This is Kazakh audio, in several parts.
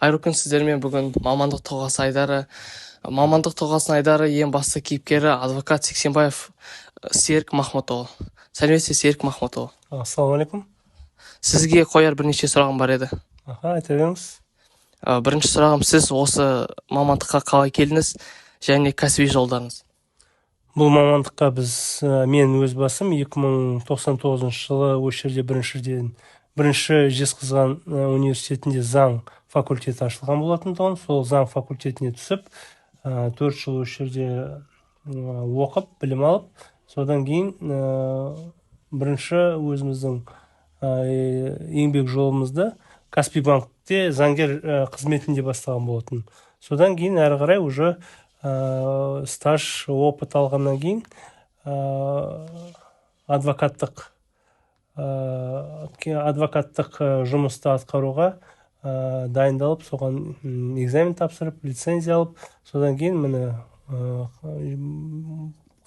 Қайырлы күн, сіздермен бүгін мамандық тұлғасының айдары ең басты кейіпкері адвокат Сексенбаев Серік Махмұтұлы. Сәлеметсіз, Серік Махмұтұлы. Ассалаумағалейкум. Сізге қояр бірнеше сұрағым бар еді. Айта беріңіз. Бірінші сұрағым, сіз осы мамандыққа қалай келдіңіз және кәсіби жолдарыңыз? Бұл мамандыққа мен өз басым 2099 жылы осы жерде бірінші Жезқазған университетінде заң факультеті ашылған болатындығын, сол заң факультетіне түсіп, 4 жыл осы жерде оқып, білім алып, содан кейін бірінші өзіміздің еңбек жолымызды Каспий банкте заңгер қызметінде бастаған болатын. Содан кейін әрі қарай уже стаж, опыт алғаннан кейін адвокаттық жұмысты атқаруға дайындалып, соған экзамен тапсырып, лицензия алып, содан кейін міне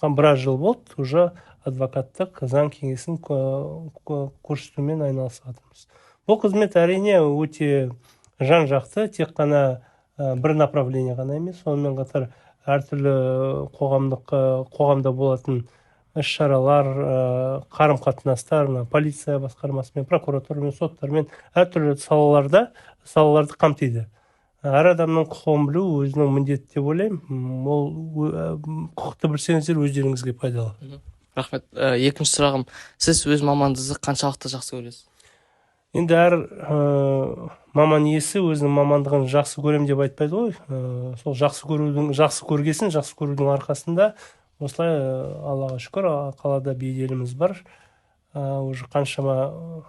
біраз жыл болды, уже адвокаттық заң кеңесін көрсетумен айналысатырмыз. Бұл қызмет әрине өте жан-жақты, тек қана бір направление ғана емес, сонымен қатар әртүрлі қоғамда болатын іс-шаралар, қарым-қатынастар, полиция басқармасымен, прокуратурамен, соттармен әртүрлі салаларды қамтиды. Әр адамның құқығын білу өзінің міндеті деп ойлаймын. Ол құқықты білсеңіздер өздеріңізге пайдалы. Рахмет. Екінші сұрағым, сіз өз мамандығыңызды қаншалықты жақсы көресіз? Енді әр маман иесі өзінің мамандығын жақсы көрем деп айтпайды ғой. Сол жақсы көрудің арқасында осылай Аллаға шүкір, қалада беделіміз бар. Уже қаншама,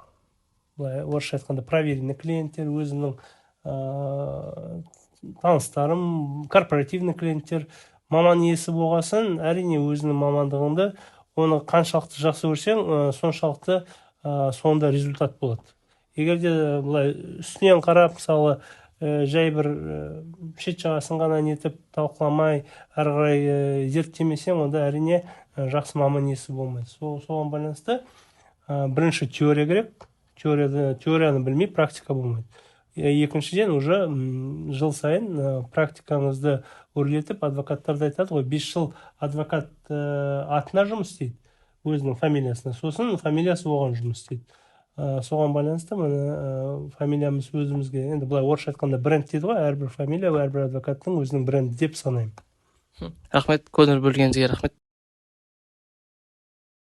орысша айтқанда, проверенный клиенттер, өзінің таныстарым, корпоративный клиенттер, маман иесі болғасын, әрине өзінің мамандығыңды, оны қаншалықты жақсы көрсең, соншалықты соңында результат болады. Егер де бұлай үстінен қарап, мысалы, жай бір шет жағасын ғана нетіп талқыламай, әрі қарай зерттемесең, онда әрине жақсы маман иесі болмайды. Соған байланысты бірінші теория керек, теорияны білмей практика болмайды. Екіншіден уже жыл сайын практикаңызды өрлетіп, адвокаттарды айтады ғой, 5 жыл адвокат атына жұмыс істейді, өзінің фамилиясына, сосын фамилиясы оған жұмыс істейді. Соған байланысты фамилиямыз өзімізге, енді бұлай орысша айтқанда бренд дейді ғой, әрбір фамилия, әрбір адвокаттың өзінің бренді деп санаймын. Рахмет, көңіл бөлгеніңізге рахмет.